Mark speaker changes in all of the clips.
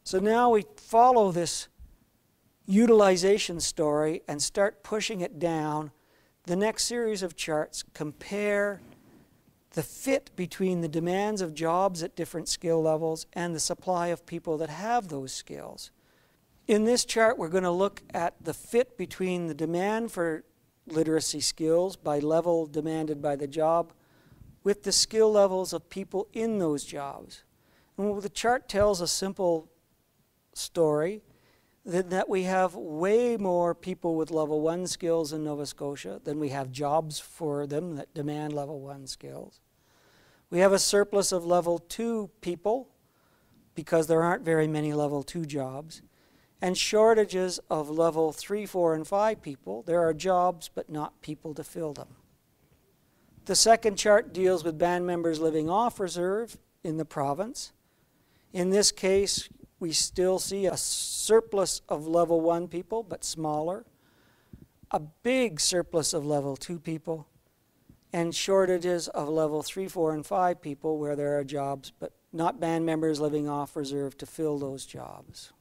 Speaker 1: So now we follow this utilization story and start pushing it down. The next series of charts compare the fit between the demands of jobs at different skill levels and the supply of people that have those skills. In this chart, we're going to look at the fit between the demand for literacy skills by level demanded by the job with the skill levels of people in those jobs. And the chart tells a simple story that we have way more people with level 1 skills in Nova Scotia than we have jobs for them that demand level 1 skills. We have a surplus of level 2 people because there aren't very many level 2 jobs, and shortages of level 3, 4, and 5 people. There are jobs but not people to fill them. The second chart deals with band members living off reserve in the province. In this case, we still see a surplus of level 1 people, but smaller, a big surplus of level 2 people, and shortages of level 3, 4, and 5 people where there are jobs, but not band members living off reserve to fill those jobs.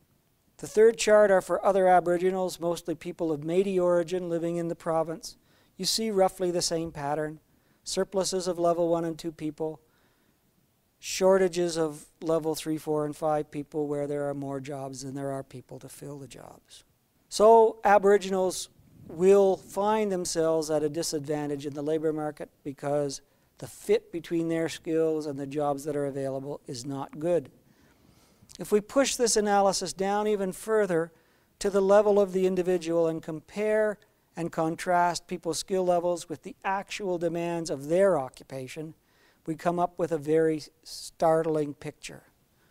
Speaker 1: The third chart are for other Aboriginals, mostly people of Métis origin living in the province. You see roughly the same pattern. Surpluses of level 1 and 2 people, shortages of level 3, 4, and 5 people where there are more jobs than there are people to fill the jobs. So Aboriginals will find themselves at a disadvantage in the labor market because the fit between their skills and the jobs that are available is not good. If we push this analysis down even further to the level of the individual and compare and contrast people's skill levels with the actual demands of their occupation, we come up with a very startling picture.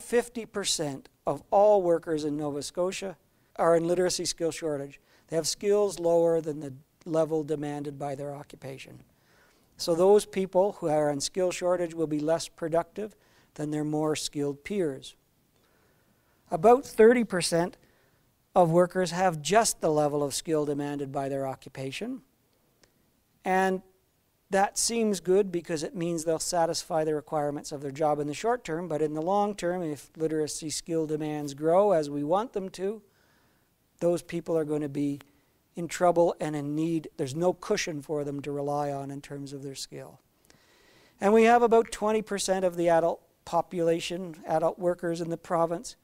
Speaker 1: 50% of all workers in Nova Scotia are in literacy skill shortage. They have skills lower than the level demanded by their occupation. So those people who are in skill shortage will be less productive than their more skilled peers. About 30% of workers have just the level of skill demanded by their occupation. And that seems good because it means they'll satisfy the requirements of their job in the short term, but in the long term, if literacy skill demands grow as we want them to, those people are going to be in trouble and in need. There's no cushion for them to rely on in terms of their skill. And we have about 20% of the adult population, adult workers in the province,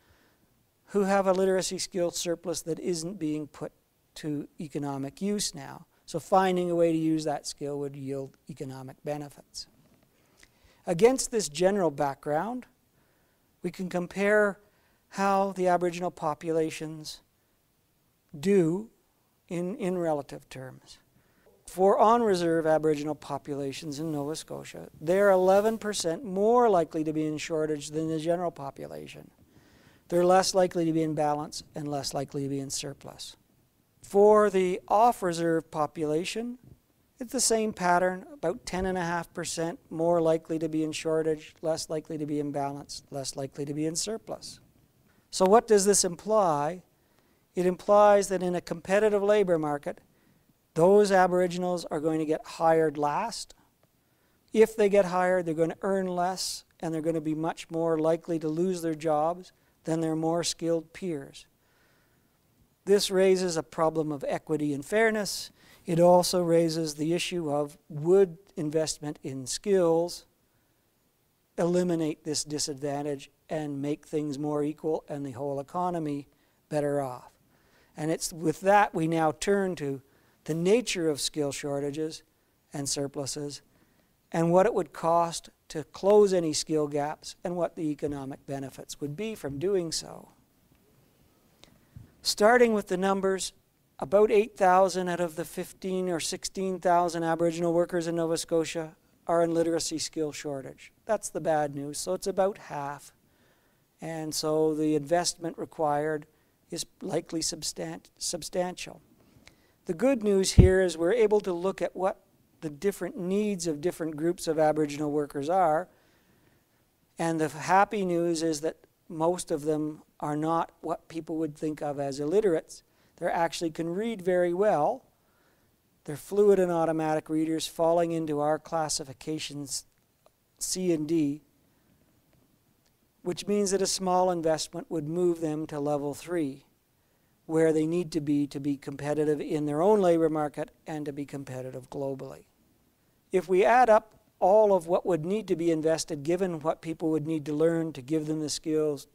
Speaker 1: who have a literacy skill surplus that isn't being put to economic use now. So finding a way to use that skill would yield economic benefits. Against this general background, we can compare how the Aboriginal populations do in relative terms. For on-reserve Aboriginal populations in Nova Scotia, they're 11% more likely to be in shortage than the general population. They're less likely to be in balance and less likely to be in surplus. For the off-reserve population, it's the same pattern, about 10.5% more likely to be in shortage, less likely to be in balance, less likely to be in surplus. So what does this imply? It implies that in a competitive labor market, those Aboriginals are going to get hired last. If they get hired, they're going to earn less and they're going to be much more likely to lose their jobs than their more skilled peers. This raises a problem of equity and fairness. It also raises the issue of would investment in skills eliminate this disadvantage and make things more equal and the whole economy better off. And it's with that we now turn to the nature of skill shortages and surpluses and what it would cost to close any skill gaps and what the economic benefits would be from doing so. Starting with the numbers, about 8,000 out of the 15 or 16,000 Aboriginal workers in Nova Scotia are in literacy skill shortage. That's the bad news, so it's about half. And so the investment required is likely substantial. The good news here is we're able to look at what the different needs of different groups of Aboriginal workers are. And the happy news is that most of them are not what people would think of as illiterates. They actually can read very well. They're fluid and automatic readers falling into our classifications C and D. which means that a small investment would move them to level 3, where they need to be competitive in their own labor market and to be competitive globally. If we add up all of what would need to be invested, given what people would need to learn to give them the skills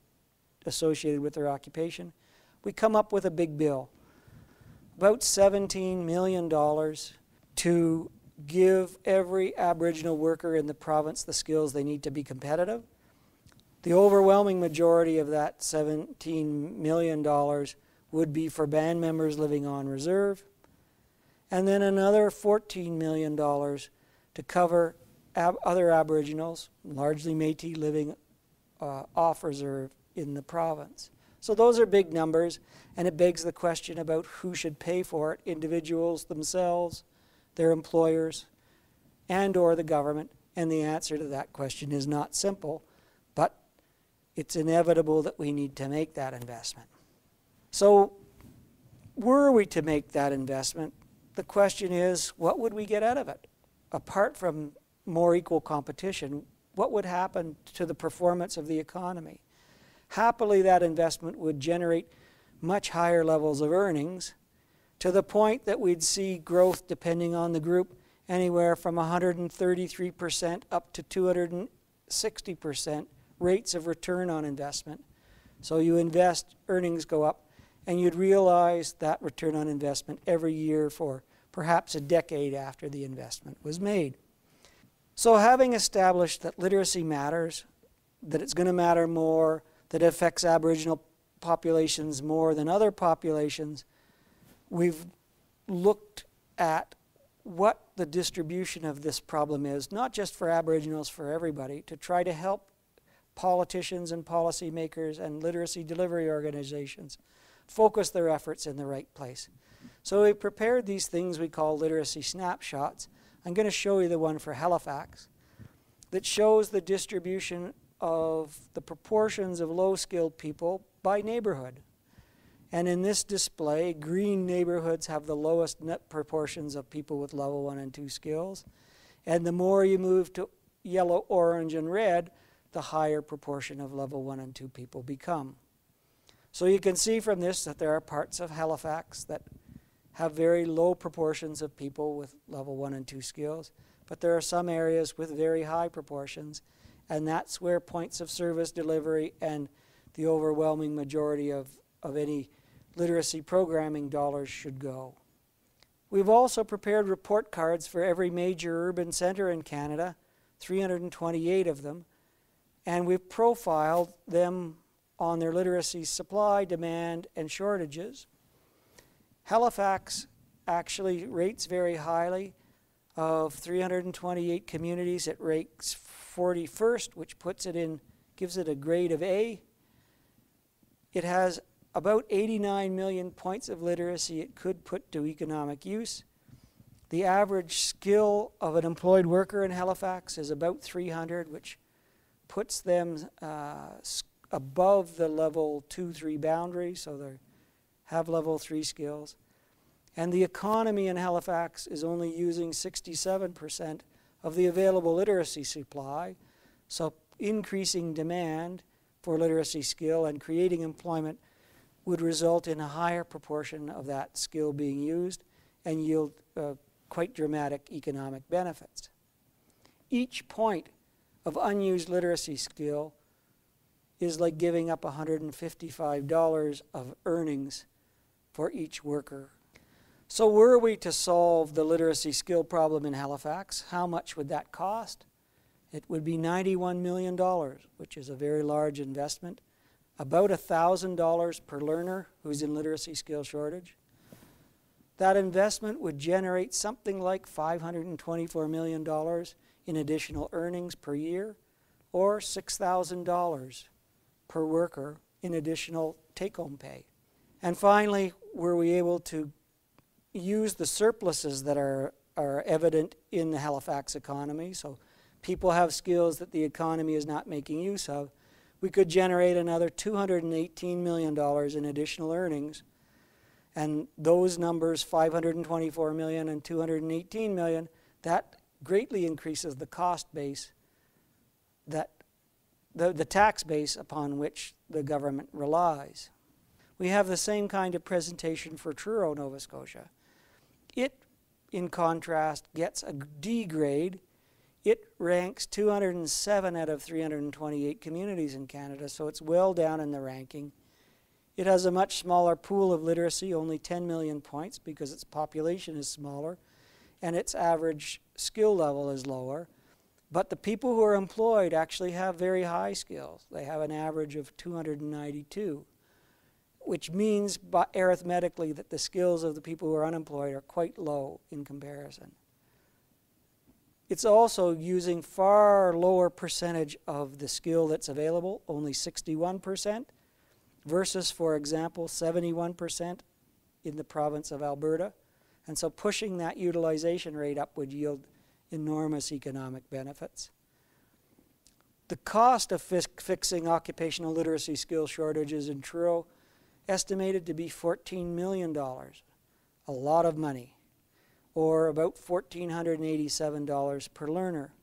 Speaker 1: associated with their occupation, we come up with a big bill. About $17 million to give every Aboriginal worker in the province the skills they need to be competitive. The overwhelming majority of that $17 million would be for band members living on reserve, and then another $14 million to cover other Aboriginals, largely Métis, living off reserve in the province. So those are big numbers, and it begs the question about who should pay for it: individuals themselves, their employers, and or the government. And the answer to that question is not simple, but it's inevitable that we need to make that investment. So were we to make that investment, the question is, what would we get out of it? Apart from more equal competition, what would happen to the performance of the economy? Happily, that investment would generate much higher levels of earnings, to the point that we'd see growth, depending on the group, anywhere from 133% up to 260% rates of return on investment. So you invest, earnings go up, and you'd realize that return on investment every year for perhaps a decade after the investment was made. So having established that literacy matters, that it's going to matter more, that it affects Aboriginal populations more than other populations, we've looked at what the distribution of this problem is, not just for Aboriginals, for everybody, to try to help politicians and policymakers and literacy delivery organizations focus their efforts in the right place. So we prepared these things we call literacy snapshots. I'm going to show you the one for Halifax that shows the distribution of the proportions of low-skilled people by neighborhood. And in this display, green neighborhoods have the lowest net proportions of people with level 1 and 2 skills. And the more you move to yellow, orange, and red, the higher proportion of level 1 and 2 people become. So you can see from this that there are parts of Halifax that have very low proportions of people with level 1 and 2 skills, but there are some areas with very high proportions, and that's where points of service delivery and the overwhelming majority of any literacy programming dollars should go. We've also prepared report cards for every major urban centre in Canada, 328 of them, and we've profiled them on their literacy supply, demand, and shortages. Halifax actually rates very highly. Of 328 communities, it ranks 41st, which puts it in, gives it a grade of A. It has about 89 million points of literacy it could put to economic use. The average skill of an employed worker in Halifax is about 300, which puts them above the level 2-3 boundary, so they have level 3 skills. And the economy in Halifax is only using 67% of the available literacy supply, so increasing demand for literacy skill and creating employment would result in a higher proportion of that skill being used and yield quite dramatic economic benefits. Each point of unused literacy skill is like giving up $155 of earnings for each worker. So were we to solve the literacy skill problem in Halifax, how much would that cost? It would be $91 million, which is a very large investment, about $1,000 per learner who's in literacy skill shortage. That investment would generate something like $524 million in additional earnings per year, or $6,000 per worker in additional take-home pay. And finally, were we able to use the surpluses that are evident in the Halifax economy, so people have skills that the economy is not making use of, we could generate another $218 million in additional earnings. And those numbers, $524 million and $218 million, that greatly increases the cost base that the tax base upon which the government relies. We have the same kind of presentation for Truro, Nova Scotia. It, in contrast, gets a D grade. It ranks 207 out of 328 communities in Canada, so it's well down in the ranking. It has a much smaller pool of literacy, only 10 million points because its population is smaller and its average skill level is lower. But the people who are employed actually have very high skills. They have an average of 292, which means arithmetically that the skills of the people who are unemployed are quite low in comparison. It's also using far lower percentage of the skill that's available, only 61%, versus, for example, 71% in the province of Alberta. And so pushing that utilization rate up would yield enormous economic benefits. The cost of fixing occupational literacy skill shortages in Truro estimated to be $14 million, a lot of money, or about $1,487 per learner.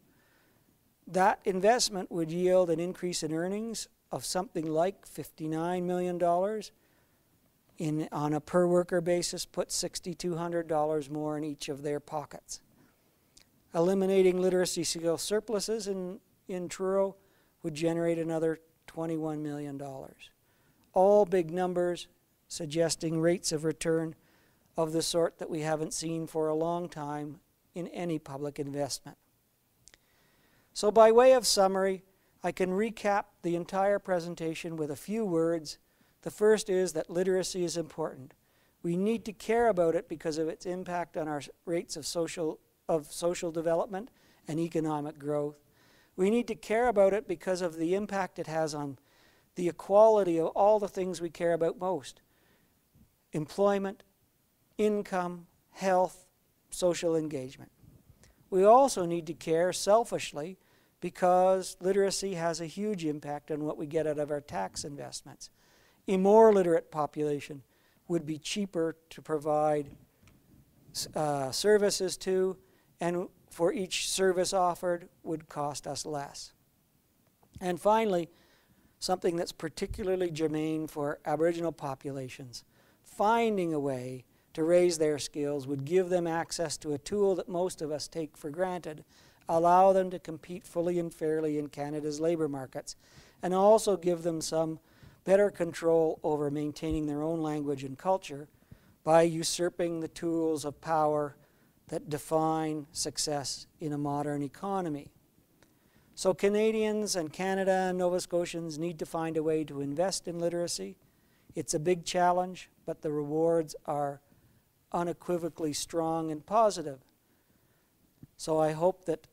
Speaker 1: That investment would yield an increase in earnings of something like $59 million. On a per worker basis, put $6,200 more in each of their pockets. Eliminating literacy skill surpluses in Truro would generate another $21 million. All big numbers suggesting rates of return of the sort that we haven't seen for a long time in any public investment. So by way of summary, I can recap the entire presentation with a few words. The first is that literacy is important. We need to care about it because of its impact on our rates of social development and economic growth. We need to care about it because of the impact it has on the equality of all the things we care about most: employment, income, health, social engagement. We also need to care selfishly because literacy has a huge impact on what we get out of our tax investments. A more literate population would be cheaper to provide services to, and for each service offered would cost us less. And finally, something that's particularly germane for Aboriginal populations, finding a way to raise their skills would give them access to a tool that most of us take for granted, allow them to compete fully and fairly in Canada's labour markets, and also give them some better control over maintaining their own language and culture by usurping the tools of power that define success in a modern economy. So Canadians and Canada and Nova Scotians need to find a way to invest in literacy. It's a big challenge, but the rewards are unequivocally strong and positive. So I hope that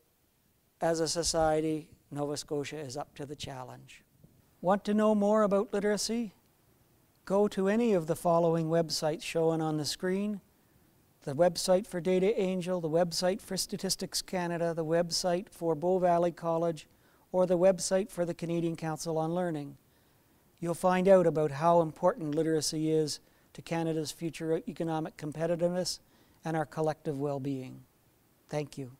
Speaker 1: as a society, Nova Scotia is up to the challenge. Want to know more about literacy? Go to any of the following websites shown on the screen: the website for Data Angel, the website for Statistics Canada, the website for Bow Valley College, or the website for the Canadian Council on Learning. You'll find out about how important literacy is to Canada's future economic competitiveness and our collective well-being. Thank you.